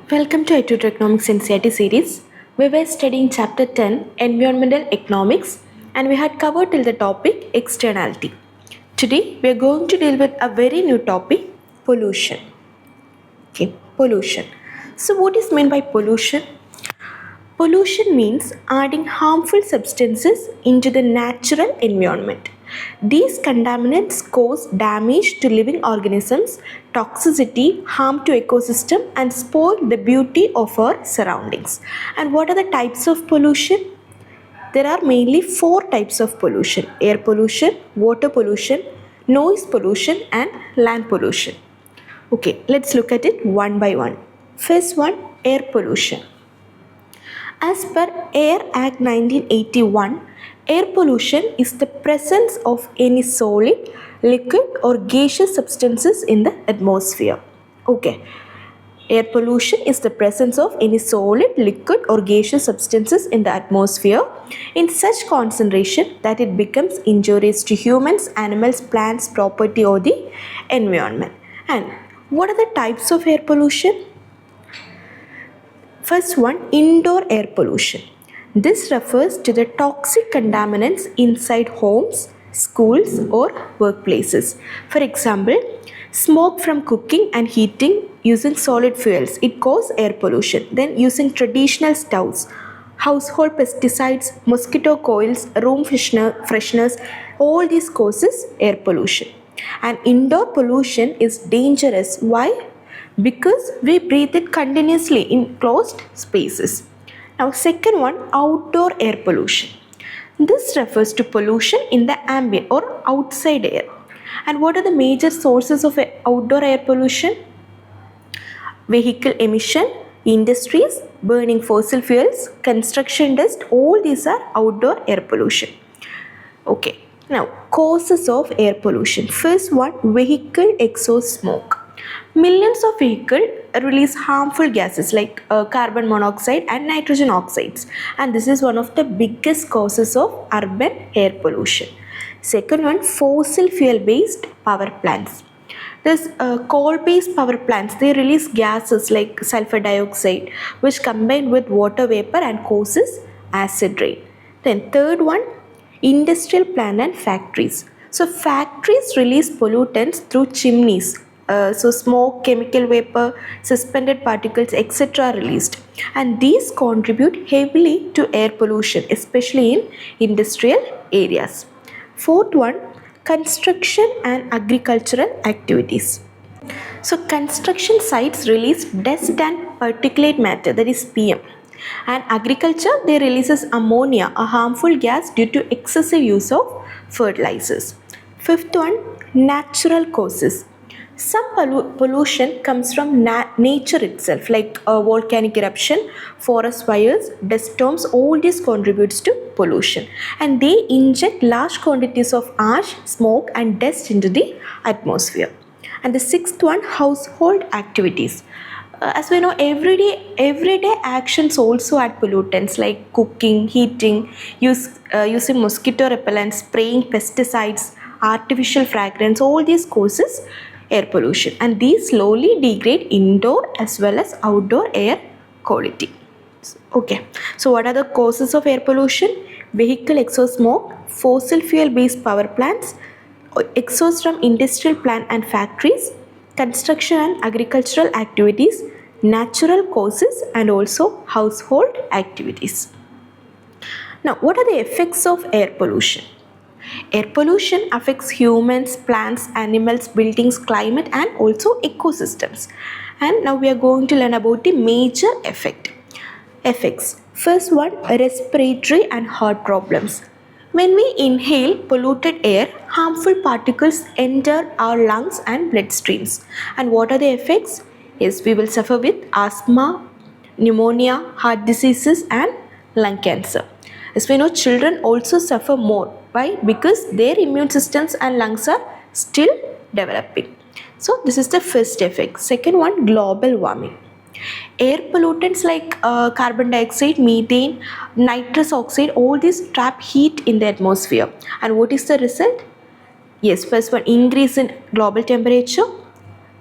Welcome to i-TUTOR Economics NCERT series. We were studying Chapter 10, Environmental Economics, and we had covered till the topic Externality. Today, we are going to deal with a very new topic, Pollution. Okay, pollution. So, what is meant by pollution? Pollution means adding harmful substances into the natural environment. These contaminants cause damage to living organisms, toxicity, harm to ecosystem, and spoil the beauty of our surroundings. And what are the types of pollution? There are mainly 4 types of pollution: air pollution, water pollution, noise pollution, and land pollution. Okay, let's look at it one by one. First one, air pollution. As per Air Act 1981, air pollution is the presence of any solid, liquid or gaseous substances in the atmosphere. Okay. Air pollution is the presence of any solid, liquid or gaseous substances in the atmosphere in such concentration that it becomes injurious to humans, animals, plants, property or the environment. And what are the types of air pollution? First one, indoor air pollution. This refers to the toxic contaminants inside homes, schools or workplaces. For example, smoke from cooking and heating using solid fuels, it causes air pollution. Then using traditional stoves, household pesticides, mosquito coils, room fresheners, all these causes air pollution. And indoor pollution is dangerous. Why? Because we breathe it continuously in closed spaces. Now second one, outdoor air pollution. This refers to pollution in the ambient or outside air. And what are the major sources of outdoor air pollution? Vehicle emission, industries, burning fossil fuels, construction dust, all these are outdoor air pollution. Okay, now causes of air pollution. First one, vehicle exhaust smoke. Millions of vehicles release harmful gases like carbon monoxide and nitrogen oxides, and this is one of the biggest causes of urban air pollution. Second one, fossil fuel based power plants. This coal based power plants, they release gases like sulfur dioxide which combine with water vapor and causes acid rain. Then third one, industrial plant and factories. So factories release pollutants through chimneys. So smoke, chemical vapor, suspended particles, etc. are released, and these contribute heavily to air pollution, especially in industrial areas. Fourth one, construction and agricultural activities. So construction sites release dust and particulate matter, that is PM. And agriculture, they releases ammonia, a harmful gas due to excessive use of fertilizers. Fifth one, natural causes. Some pollution comes from nature itself, like volcanic eruption, forest fires, dust storms, all this contributes to pollution. And they inject large quantities of ash, smoke and dust into the atmosphere. And the sixth one, household activities. As we know, everyday actions also add pollutants like cooking, heating, using mosquito repellents, spraying pesticides, artificial fragrance, all these causes air pollution, and these slowly degrade indoor as well as outdoor air quality. Okay, so what are the causes of air pollution? Vehicle exhaust smoke, fossil fuel based power plants, exhaust from industrial plant and factories, construction and agricultural activities, natural causes, and also household activities. Now, what are the effects of air pollution? Air pollution affects humans, plants, animals, buildings, climate and also ecosystems. And now we are going to learn about the major effects. First one, respiratory and heart problems. When we inhale polluted air, harmful particles enter our lungs and bloodstreams. And what are the effects? Yes, we will suffer with asthma, pneumonia, heart diseases and lung cancer. As we know, children also suffer more. Why? Because their immune systems and lungs are still developing. So this is the first effect. Second one, global warming. Air pollutants like carbon dioxide, methane, nitrous oxide, all these trap heat in the atmosphere. And what is the result? Yes, first one, increase in global temperature,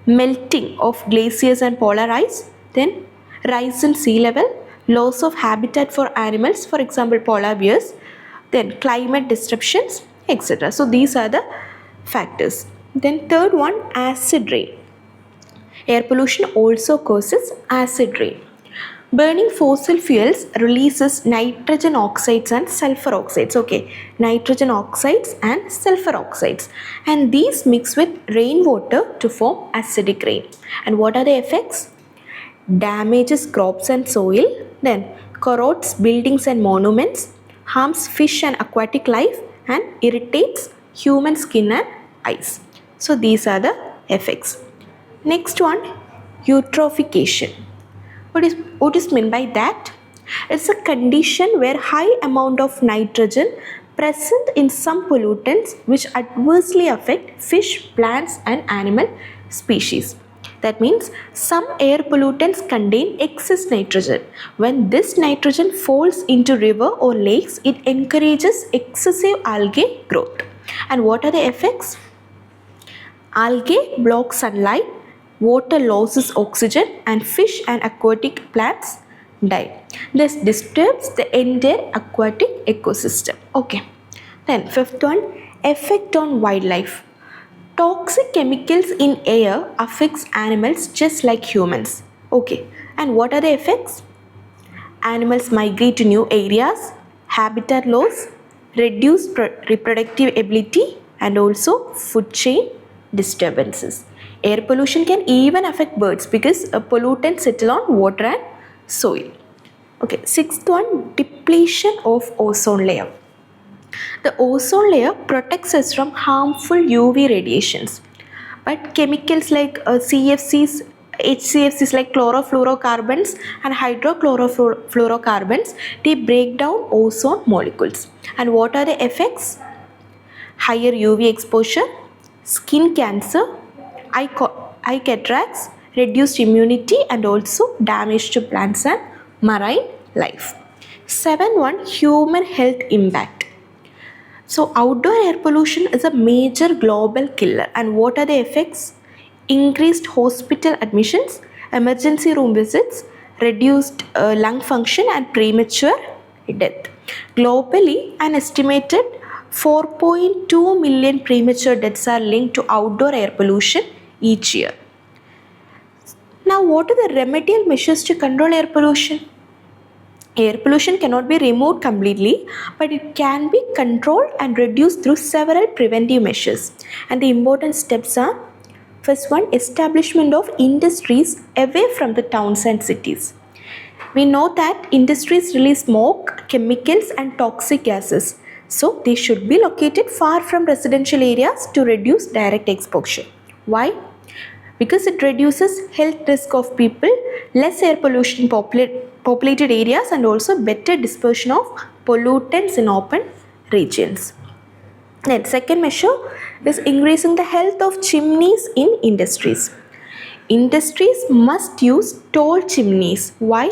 melting of glaciers and polar ice, then rise in sea level, loss of habitat for animals, for example polar bears, then climate disruptions, etc. So these are the factors. Then third one, acid rain. Air pollution also causes acid rain. Burning fossil fuels releases nitrogen oxides and sulfur oxides. Okay, nitrogen oxides and sulfur oxides. And these mix with rainwater to form acidic rain. And what are the effects? Damages crops and soil, then corrodes buildings and monuments, harms fish and aquatic life, and irritates human skin and eyes. So these are the effects. Next one, eutrophication. What is meant by that? It's a condition where high amount of nitrogen present in some pollutants which adversely affect fish, plants and animal species. That means some air pollutants contain excess nitrogen. When this nitrogen falls into river or lakes, it encourages excessive algae growth. And what are the effects? Algae block sunlight, water loses oxygen, and fish and aquatic plants die. This disturbs the entire aquatic ecosystem. Okay. Then fifth one, effect on wildlife. Toxic chemicals in air affects animals just like humans. Okay. And what are the effects? Animals migrate to new areas, habitat loss, reduced reproductive ability, and also food chain disturbances. Air pollution can even affect birds because pollutants settle on water and soil. Okay, sixth one, depletion of ozone layer. The ozone layer protects us from harmful UV radiations, but chemicals like CFCs, HCFCs like chlorofluorocarbons and hydrochlorofluorocarbons, they break down ozone molecules. And what are the effects? Higher UV exposure, skin cancer, eye cataracts, reduced immunity, and also damage to plants and marine life. 7. Human health impact. So outdoor air pollution is a major global killer. And what are the effects? Increased hospital admissions, emergency room visits, reduced lung function and premature death. Globally, an estimated 4.2 million premature deaths are linked to outdoor air pollution each year. Now, what are the remedial measures to control air pollution? Air pollution cannot be removed completely, but it can be controlled and reduced through several preventive measures. And the important steps are: first one, establishment of industries away from the towns and cities. We know that industries release smoke, chemicals and toxic gases. So they should be located far from residential areas to reduce direct exposure. Why? Because it reduces health risk of people, less air pollution in populated areas, and also better dispersion of pollutants in open regions. Then second measure is increasing the health of chimneys in industries. Industries must use tall chimneys. Why?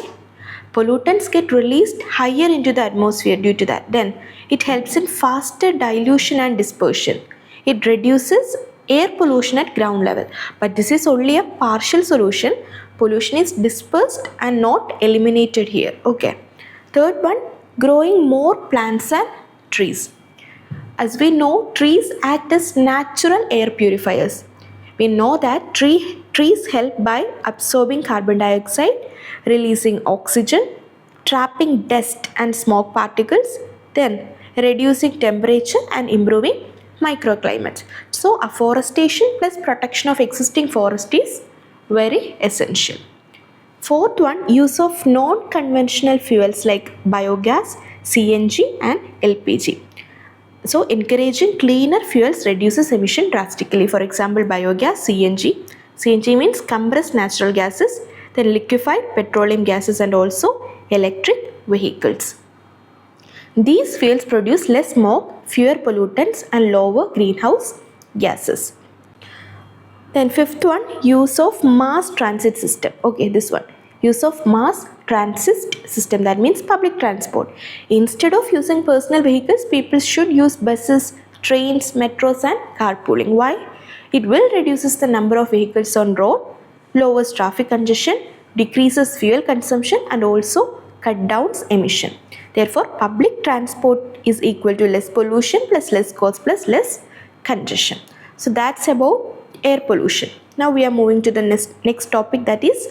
Pollutants get released higher into the atmosphere due to that. Then it helps in faster dilution and dispersion. It reduces air pollution at ground level. But this is only a partial solution. Pollution is dispersed and not eliminated here. Okay. Third one, growing more plants and trees. As we know, trees act as natural air purifiers. We know that trees help by absorbing carbon dioxide, releasing oxygen, trapping dust and smoke particles, then reducing temperature and improving microclimate. So afforestation plus protection of existing forest is very essential. Fourth one, use of non-conventional fuels like biogas, CNG and LPG. So encouraging cleaner fuels reduces emission drastically. For example, biogas, CNG. CNG means compressed natural gases, then liquefied petroleum gases, and also electric vehicles. These fuels produce less smoke, fewer pollutants and lower greenhouse gases. Then fifth one, use of mass transit system. Okay, this one. Use of mass transit system, that means public transport. Instead of using personal vehicles, people should use buses, trains, metros and carpooling. Why? It will reduces the number of vehicles on road, lowers traffic congestion, decreases fuel consumption and also cut down emission. Therefore, public transport is equal to less pollution plus less cost plus less congestion. So that's about air pollution. Now we are moving to the next topic, that is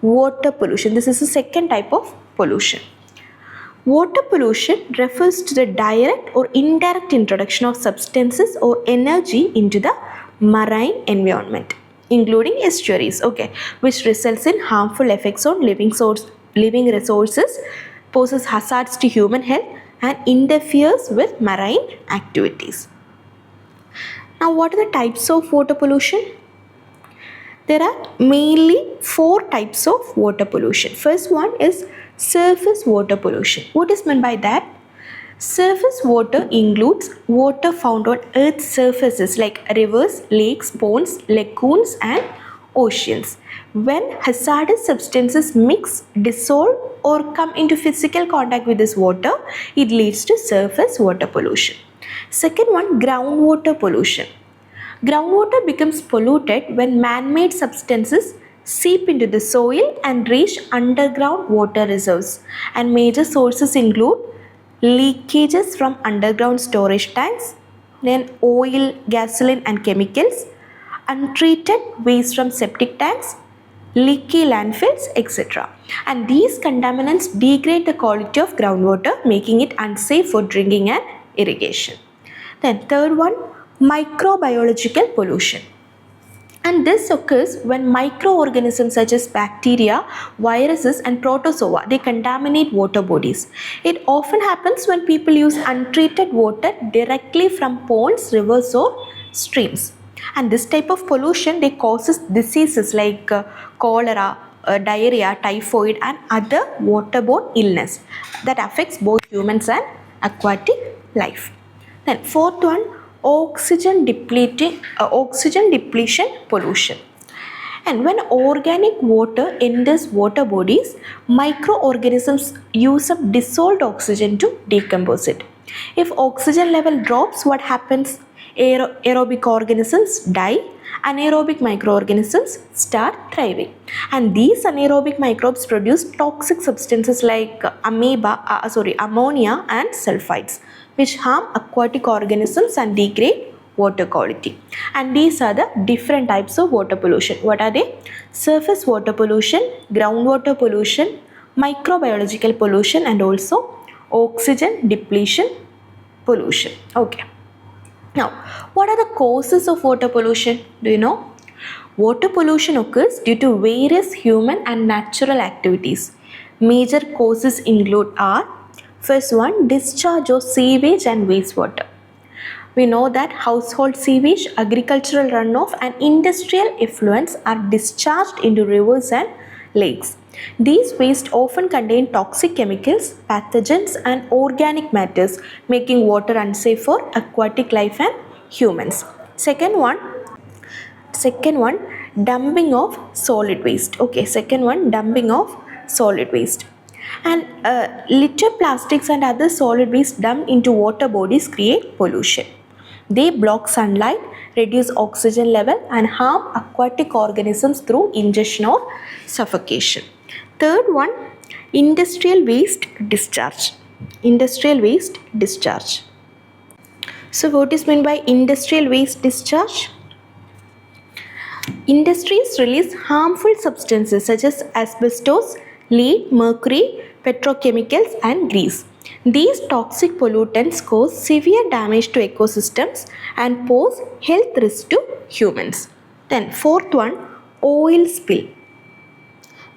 water pollution. This is the second type of pollution. Water pollution refers to the direct or indirect introduction of substances or energy into the marine environment, including estuaries, which results in harmful effects on living resources, poses hazards to human health, and interferes with marine activities. Now, what are the types of water pollution? There are mainly 4 types of water pollution. First one is surface water pollution. What is meant by that? Surface water includes water found on Earth's surfaces like rivers, lakes, ponds, lagoons and oceans. When hazardous substances mix, dissolve or come into physical contact with this water, it leads to surface water pollution. Second one, groundwater pollution. Groundwater becomes polluted when man-made substances seep into the soil and reach underground water reserves. And major sources include leakages from underground storage tanks, then oil, gasoline and chemicals, untreated waste from septic tanks, leaky landfills, etc. And these contaminants degrade the quality of groundwater, making it unsafe for drinking and irrigation. Then third one, microbiological pollution. And this occurs when microorganisms such as bacteria, viruses and protozoa, they contaminate water bodies. It often happens when people use untreated water directly from ponds, rivers or streams. And this type of pollution, they causes diseases like cholera, diarrhea, typhoid and other waterborne illness that affects both humans and aquatic life. Then fourth one, oxygen depletion pollution. And when organic water enters water bodies, microorganisms use up dissolved oxygen to decompose it. If oxygen level drops, what happens? Aerobic organisms die, anaerobic microorganisms start thriving. And these anaerobic microbes produce toxic substances like ammonia and sulfides, which harm aquatic organisms and degrade water quality. And these are the different types of water pollution. What are they? Surface water pollution, groundwater pollution, microbiological pollution and also oxygen depletion pollution. Now, what are the causes of water pollution? Do you know? Water pollution occurs due to various human and natural activities. Major causes include first one, discharge of sewage and wastewater. We know that household sewage, agricultural runoff and industrial effluents are discharged into rivers and lakes. These wastes often contain toxic chemicals, pathogens and organic matters, making water unsafe for aquatic life and humans. Second one, dumping of solid waste. Dumping of solid waste. And litter, plastics and other solid waste dumped into water bodies create pollution. They block sunlight, reduce oxygen level and harm aquatic organisms through ingestion or suffocation. Third one, industrial waste discharge. So what is meant by industrial waste discharge? Industries release harmful substances such as asbestos, lead, mercury, petrochemicals and grease. These toxic pollutants cause severe damage to ecosystems and pose health risks to humans. Then fourth one, oil spill.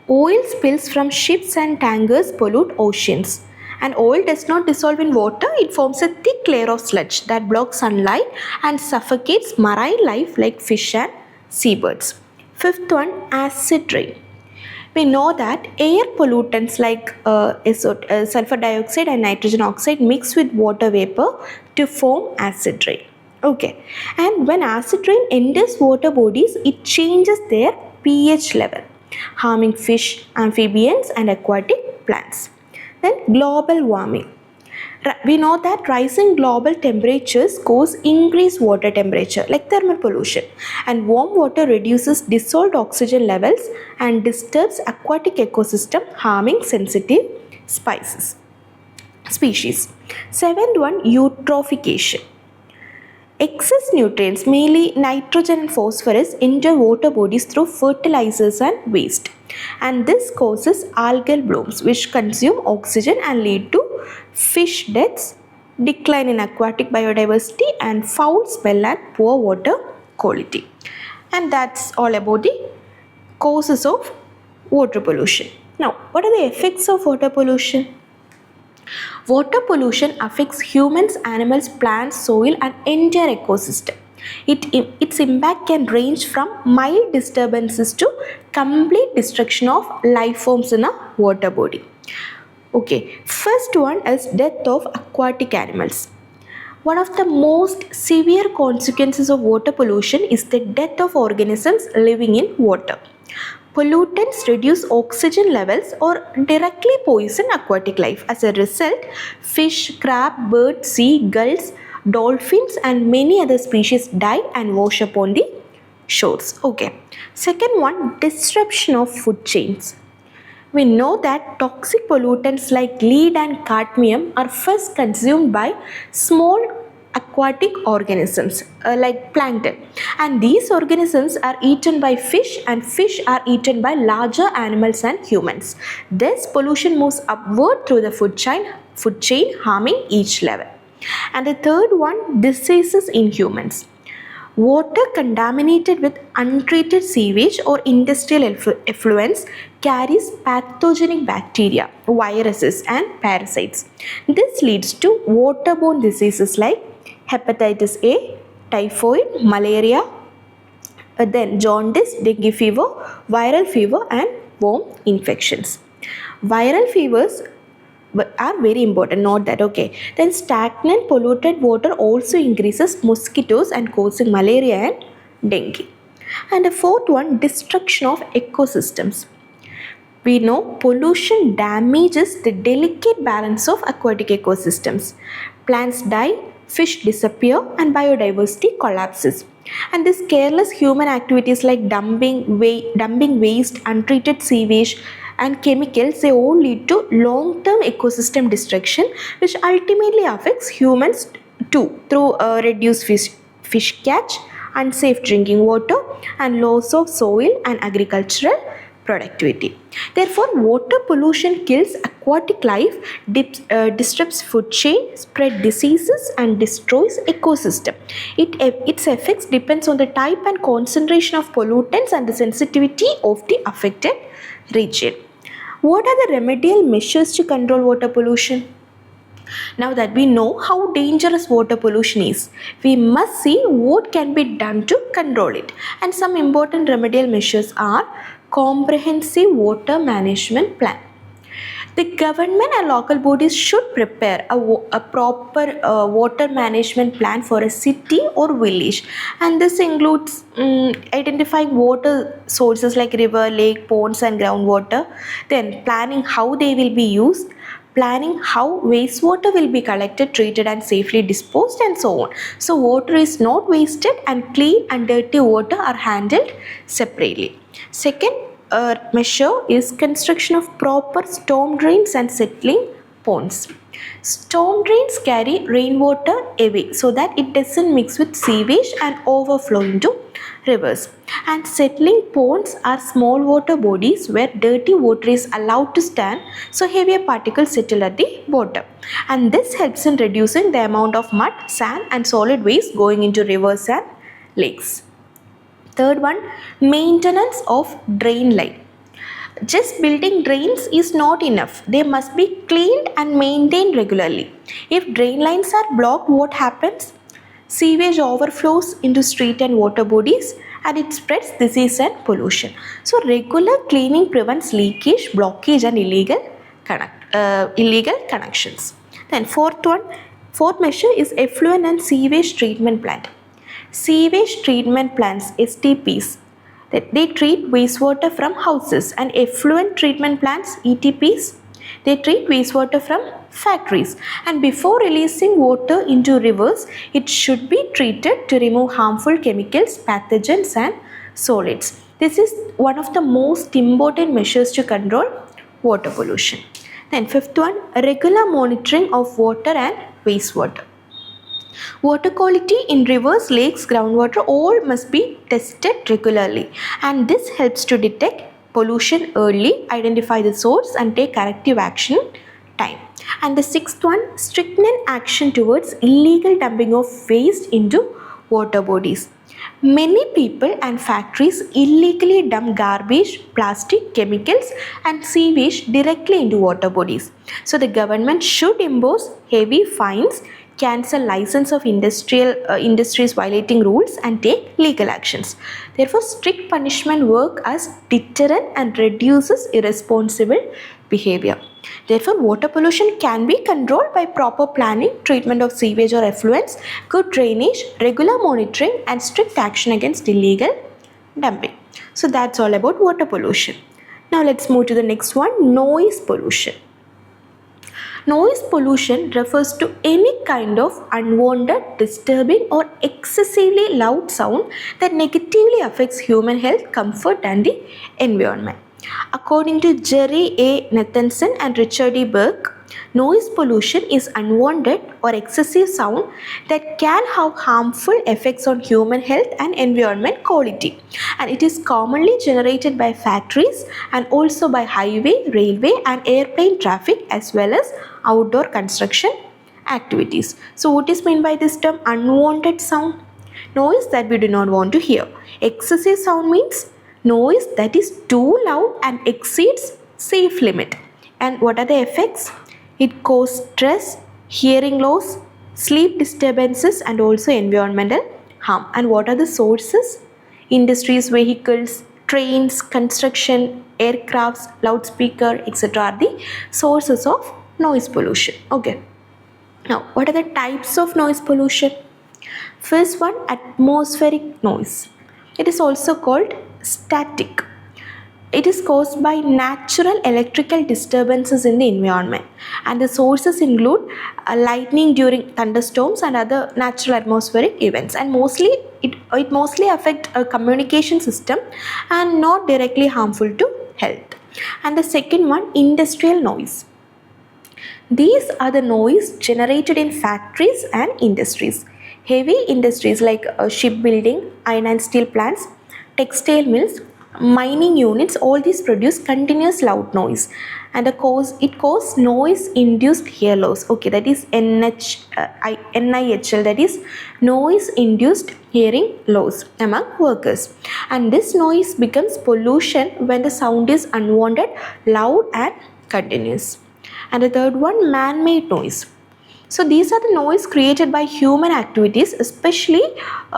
Oil spills from ships and tankers pollute oceans. And oil does not dissolve in water, it forms a thick layer of sludge that blocks sunlight and suffocates marine life like fish and seabirds. Fifth one, acid rain. We know that air pollutants like sulfur dioxide and nitrogen oxide mix with water vapor to form acid rain. And when acid rain enters water bodies, it changes their pH level, harming fish, amphibians and aquatic plants. Then global warming. We know that rising global temperatures cause increased water temperature like thermal pollution, and warm water reduces dissolved oxygen levels and disturbs aquatic ecosystem, harming sensitive species. Seventh one, eutrophication. Excess nutrients, mainly nitrogen and phosphorus, enter water bodies through fertilizers and waste. And this causes algal blooms which consume oxygen and lead to fish deaths, decline in aquatic biodiversity, and foul smell and poor water quality. And that's all about the causes of water pollution. Now, what are the effects of water pollution? Water pollution affects humans, animals, plants, soil and entire ecosystem. Its impact can range from mild disturbances to complete destruction of life forms in a water body. Okay, first one is death of aquatic animals. One of the most severe consequences of water pollution is the death of organisms living in water. Pollutants reduce oxygen levels or directly poison aquatic life. As a result, fish, crab, birds, seagulls, dolphins and many other species die and wash upon the shores. Okay. Second one, disruption of food chains. We know that toxic pollutants like lead and cadmium are first consumed by small aquatic organisms like plankton, and these organisms are eaten by fish and fish are eaten by larger animals and humans. This pollution moves upward through the food chain harming each level. And the third one, diseases in humans. Water contaminated with untreated sewage or industrial effluents carries pathogenic bacteria, viruses and parasites. This leads to waterborne diseases like hepatitis A, typhoid, malaria, then jaundice, dengue fever, viral fever and worm infections. Viral fevers are very important, note that. Okay, then stagnant polluted water also increases mosquitoes and causing malaria and dengue. And the fourth one, destruction of ecosystems. We know pollution damages the delicate balance of aquatic ecosystems. Plants die, fish disappear and biodiversity collapses. And this careless human activities like dumping waste, untreated sewage and chemicals, they all lead to long-term ecosystem destruction which ultimately affects humans too through reduced fish catch, unsafe drinking water and loss of soil and agricultural productivity. Therefore, water pollution kills aquatic life, disrupts food chain, spread diseases and destroys ecosystem. Its effects depends on the type and concentration of pollutants and the sensitivity of the affected region. What are the remedial measures to control water pollution? Now that we know how dangerous water pollution is, we must see what can be done to control it. And some important remedial measures are comprehensive water management plan. The government and local bodies should prepare a proper water management plan for a city or village, and this includes identifying water sources like river, lake, ponds and groundwater, then planning how they will be used, planning how wastewater will be collected, treated and safely disposed and so on. So water is not wasted and clean and dirty water are handled separately. Second measure is construction of proper storm drains and settling ponds. Storm drains carry rainwater away so that it doesn't mix with sewage and overflow into rivers. And settling ponds are small water bodies where dirty water is allowed to stand so heavier particles settle at the bottom. And this helps in reducing the amount of mud, sand and solid waste going into rivers and lakes. Third one, maintenance of drain line. Just building drains is not enough. They must be cleaned and maintained regularly. If drain lines are blocked, what happens? Sewage overflows into street and water bodies and it spreads disease and pollution. So regular cleaning prevents leakage, blockage and illegal connections. Then fourth measure is effluent and sewage treatment plant. Sewage treatment plants, STPs, they treat wastewater from houses, and effluent treatment plants, ETPs, they treat wastewater from factories. And before releasing water into rivers, it should be treated to remove harmful chemicals, pathogens and solids. This is one of the most important measures to control water pollution. Then fifth one, regular monitoring of water and wastewater. Water quality in rivers, lakes, groundwater all must be tested regularly, and this helps to detect pollution early, identify the source and take corrective action time. And the sixth one, stringent action towards illegal dumping of waste into water bodies. Many people and factories illegally dump garbage, plastic, chemicals and sewage directly into water bodies. So the government should impose heavy fines, cancel license of industries violating rules and take legal actions. Therefore, strict punishment work as deterrent and reduces irresponsible behavior. Therefore, water pollution can be controlled by proper planning, treatment of sewage or effluents, good drainage, regular monitoring and strict action against illegal dumping. So that's all about water pollution. Now let's move to the next one, noise pollution. Noise pollution refers to any kind of unwanted, disturbing or excessively loud sound that negatively affects human health, comfort and the environment. According to Jerry A. Nathanson and Richard E. Burke, noise pollution is unwanted or excessive sound that can have harmful effects on human health and environment quality, and it is commonly generated by factories and also by highway, railway and airplane traffic as well as outdoor construction activities. So what is meant by this term unwanted sound? Noise that we do not want to hear. Excessive sound means noise that is too loud and exceeds safe limit. And what are the effects? It causes stress, hearing loss, sleep disturbances and also environmental harm. And what are the sources? Industries, vehicles, trains, construction, aircrafts, loudspeaker, etc. are the sources of noise pollution. Okay. Now, what are the types of noise pollution? First one, atmospheric noise. It is also called static. It is caused by natural electrical disturbances in the environment, and the sources include lightning during thunderstorms and other natural atmospheric events, and it mostly affects a communication system and not directly harmful to health. And the second one, industrial noise. These are the noise generated in factories and industries. Heavy industries like shipbuilding, iron and steel plants, textile mills, mining units, all these produce continuous loud noise, and it causes noise induced hear loss. Okay, that is NIHL, that is noise induced hearing loss among workers, and this noise becomes pollution when the sound is unwanted, loud and continuous. And the third one, man-made noise. So these are the noise created by human activities, especially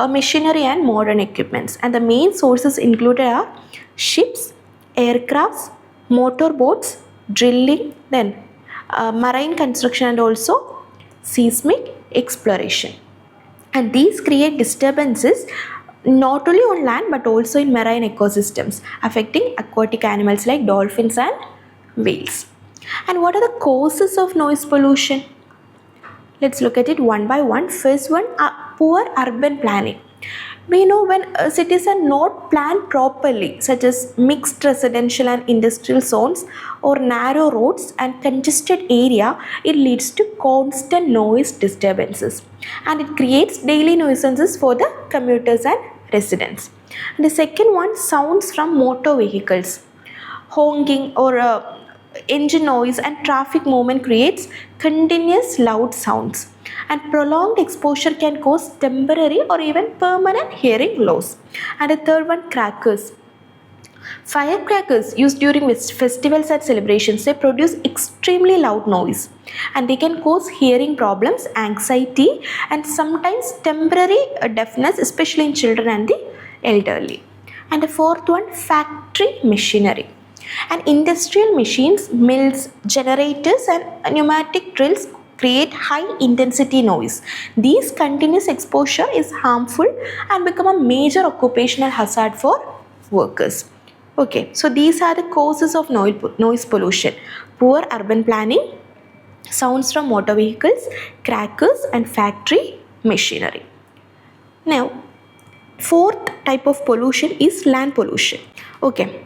machinery and modern equipments, and the main sources included are ships, aircrafts, motorboats, drilling, then marine construction and also seismic exploration. And these create disturbances not only on land but also in marine ecosystems, affecting aquatic animals like dolphins and whales. And what are the causes of noise pollution? Let's look at it one by one. First one, poor urban planning. We know when cities are not planned properly, such as mixed residential and industrial zones or narrow roads and congested area, it leads to constant noise disturbances, and it creates daily nuisances for the commuters and residents. And the second one, sounds from motor vehicles. Honking or engine noise and traffic movement creates continuous loud sounds, and prolonged exposure can cause temporary or even permanent hearing loss. And the third one, crackers. Firecrackers used during festivals and celebrations, they produce extremely loud noise, and they can cause hearing problems, anxiety and sometimes temporary deafness, especially in children and the elderly. And the fourth one, factory machinery. And industrial machines, mills, generators and pneumatic drills create high intensity noise. These continuous exposure is harmful and become a major occupational hazard for workers. Okay, so these are the causes of noise pollution. Poor urban planning, sounds from motor vehicles, crackers and factory machinery. Now, fourth type of pollution is land pollution. Okay,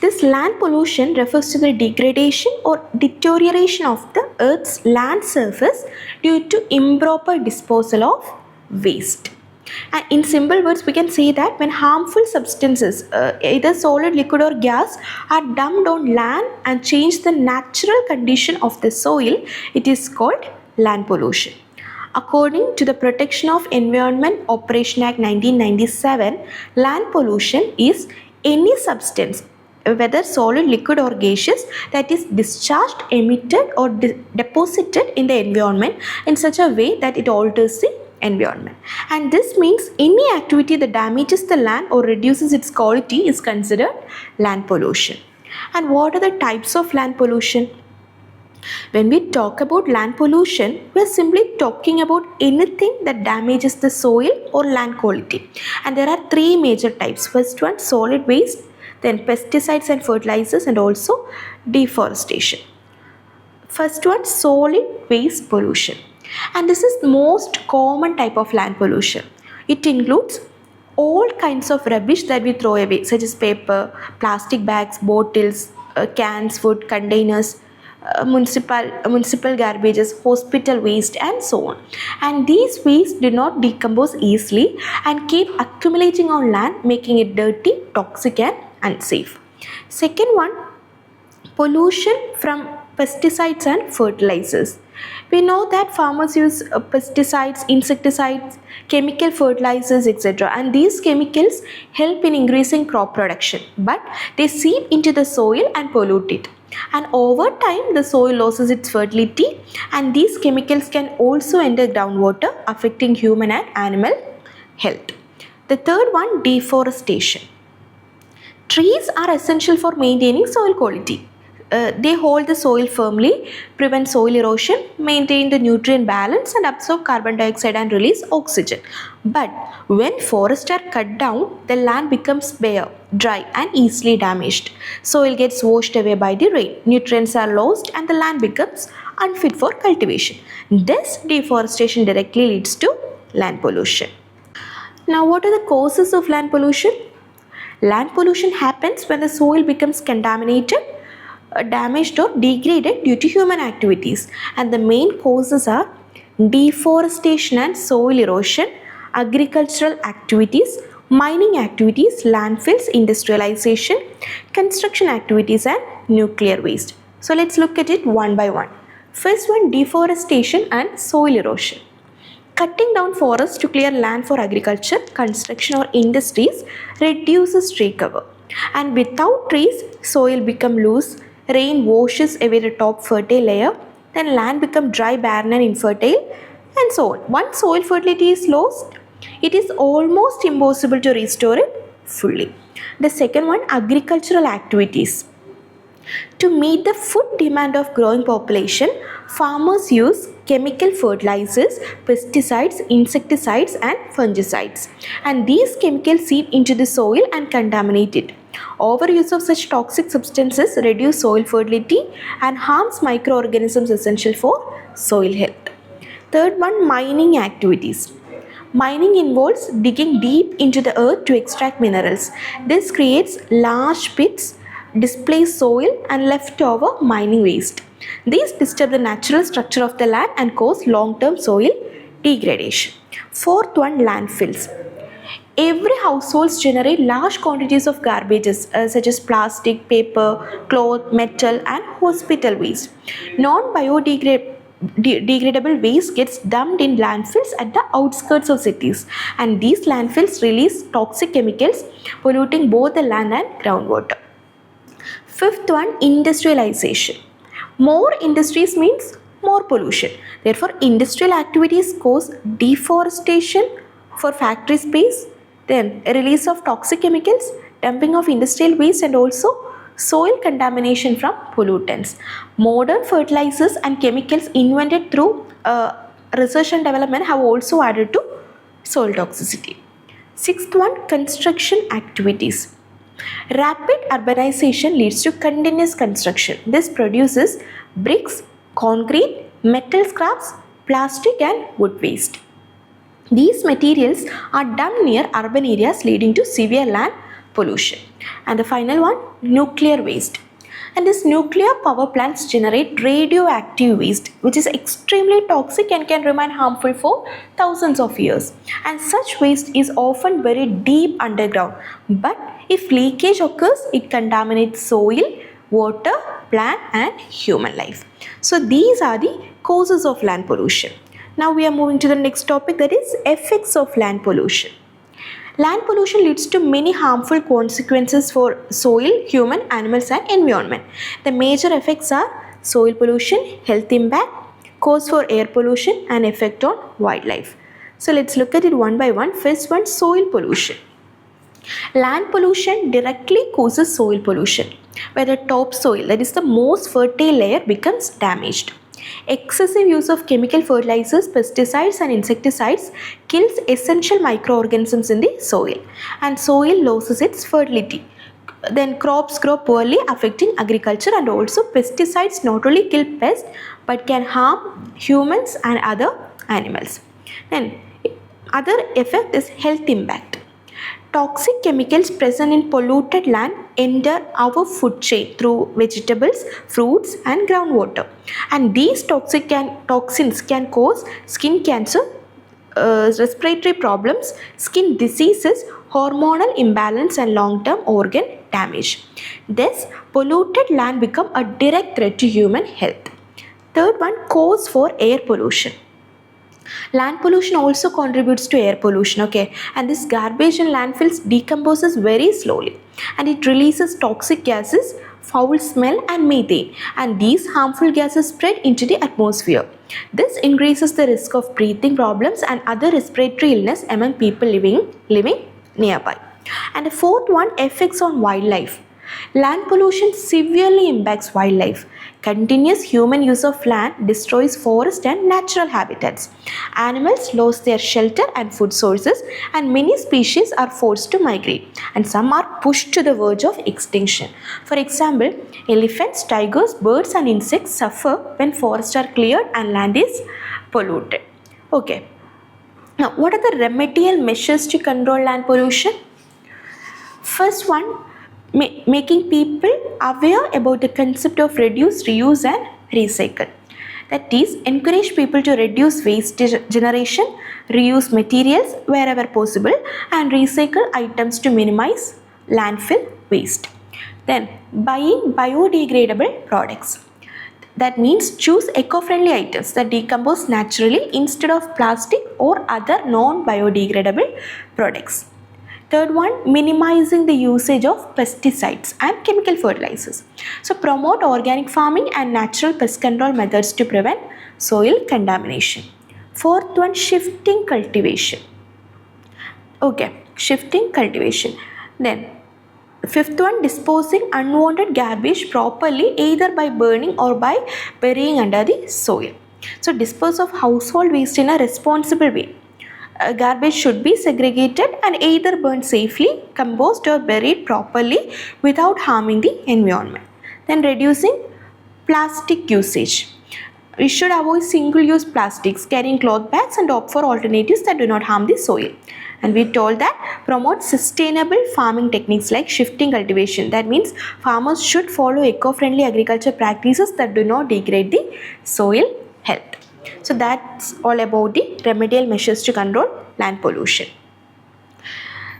this land pollution refers to the degradation or deterioration of the earth's land surface due to improper disposal of waste. And in simple words, we can say that when harmful substances, either solid, liquid or gas, are dumped on land and change the natural condition of the soil, it is called land pollution. According to the Protection of Environment Operation Act 1997, land pollution is any substance, whether solid, liquid or gaseous, that is discharged, emitted or deposited in the environment in such a way that it alters the environment. And this means any activity that damages the land or reduces its quality is considered land pollution. And what are the types of land pollution? When we talk about land pollution, we are simply talking about anything that damages the soil or land quality. And there are three major types. First one, solid waste, then pesticides and fertilizers, and also deforestation. First one, solid waste pollution. And this is the most common type of land pollution. It includes all kinds of rubbish that we throw away, such as paper, plastic bags, bottles, cans, food containers, municipal garbages, hospital waste and so on. And these waste do not decompose easily and keep accumulating on land, making it dirty, toxic and unsafe. Second one, pollution from pesticides and fertilizers. We know that farmers use pesticides, insecticides, chemical fertilizers, etc. And these chemicals help in increasing crop production, but they seep into the soil and pollute it. And over time, the soil loses its fertility, and these chemicals can also enter groundwater, affecting human and animal health. The third one, deforestation. Trees are essential for maintaining soil quality. They hold the soil firmly, prevent soil erosion, maintain the nutrient balance and absorb carbon dioxide and release oxygen. But when forests are cut down, the land becomes bare, dry and easily damaged. Soil gets washed away by the rain, nutrients are lost and the land becomes unfit for cultivation. This deforestation directly leads to land pollution. Now, what are the causes of land pollution? Land pollution happens when the soil becomes contaminated, damaged or degraded due to human activities, and the main causes are deforestation and soil erosion, agricultural activities, mining activities, landfills, industrialization, construction activities and nuclear waste. So let's look at it one by one. First one, deforestation and soil erosion. Cutting down forests to clear land for agriculture, construction or industries reduces tree cover, and without trees, soil becomes loose. Rain washes away the top fertile layer, then land becomes dry, barren and infertile and so on. Once soil fertility is lost, it is almost impossible to restore it fully. The second one, agricultural activities. To meet the food demand of growing population, farmers use chemical fertilizers, pesticides, insecticides and fungicides. And these chemicals seep into the soil and contaminate it. Overuse of such toxic substances reduce soil fertility and harms microorganisms essential for soil health. Third one, mining activities. Mining involves digging deep into the earth to extract minerals. This creates large pits, displays soil and leftover mining waste. These disturb the natural structure of the land and cause long-term soil degradation. Fourth one, landfills. Every households generate large quantities of garbages such as plastic, paper, cloth, metal and hospital waste. Non-biodegradable waste gets dumped in landfills at the outskirts of cities, and these landfills release toxic chemicals polluting both the land and groundwater. Fifth one, industrialization. More industries means more pollution. Therefore, industrial activities cause deforestation for factory space, then a release of toxic chemicals, dumping of industrial waste and also soil contamination from pollutants. Modern fertilizers and chemicals invented through research and development have also added to soil toxicity. Sixth one, construction activities. Rapid urbanization leads to continuous construction. This produces bricks, concrete, metal scraps, plastic and wood waste. These materials are dumped near urban areas, leading to severe land pollution. And the final one, nuclear waste. And these nuclear power plants generate radioactive waste, which is extremely toxic and can remain harmful for thousands of years. And such waste is often buried deep underground. But if leakage occurs, it contaminates soil, water, plant and human life. So these are the causes of land pollution. Now we are moving to the next topic, that is effects of land pollution. Land pollution leads to many harmful consequences for soil, human, animals and environment. The major effects are soil pollution, health impact, cause for air pollution and effect on wildlife. So let's look at it one by one. First one, soil pollution. Land pollution directly causes soil pollution, where the topsoil, that is the most fertile layer, becomes damaged. Excessive use of chemical fertilizers, pesticides and insecticides kills essential microorganisms in the soil, and soil loses its fertility. Then crops grow poorly, affecting agriculture, and also pesticides not only kill pests but can harm humans and other animals. Then other effect is health impact. Toxic chemicals present in polluted land enter our food chain through vegetables, fruits and groundwater. And these toxins can cause skin cancer, respiratory problems, skin diseases, hormonal imbalance and long-term organ damage. Thus, polluted land become a direct threat to human health. Third one, cause for air pollution. Land pollution also contributes to air pollution, okay, and this garbage in landfills decomposes very slowly and it releases toxic gases, foul smell and methane, and these harmful gases spread into the atmosphere. This increases the risk of breathing problems and other respiratory illness among people living nearby. And the fourth one, effects on wildlife. Land pollution severely impacts wildlife. Continuous human use of land destroys forest and natural habitats. Animals lose their shelter and food sources, and many species are forced to migrate, and some are pushed to the verge of extinction. For example, elephants, tigers, birds and insects suffer when forests are cleared and land is polluted. Okay. Now, what are the remedial measures to control land pollution? First one, making people aware about the concept of reduce, reuse and recycle. That is, encourage people to reduce waste generation, reuse materials wherever possible and recycle items to minimize landfill waste. Then, buying biodegradable products. That means choose eco-friendly items that decompose naturally instead of plastic or other non-biodegradable products. Third one, minimizing the usage of pesticides and chemical fertilizers. So promote organic farming and natural pest control methods to prevent soil contamination. Fourth one, shifting cultivation. Okay, shifting cultivation. Then fifth one, disposing unwanted garbage properly, either by burning or by burying under the soil. So dispose of household waste in a responsible way. Garbage should be segregated and either burned safely, composted or buried properly without harming the environment. Then reducing plastic usage. We should avoid single-use plastics, carrying cloth bags and opt for alternatives that do not harm the soil. And we told that promote sustainable farming techniques like shifting cultivation. That means farmers should follow eco-friendly agriculture practices that do not degrade the soil health. So that's all about the remedial measures to control land pollution.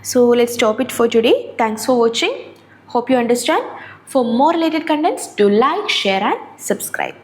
So let's stop it for today. Thanks for watching. Hope you understand. For more related contents, do like, share and subscribe.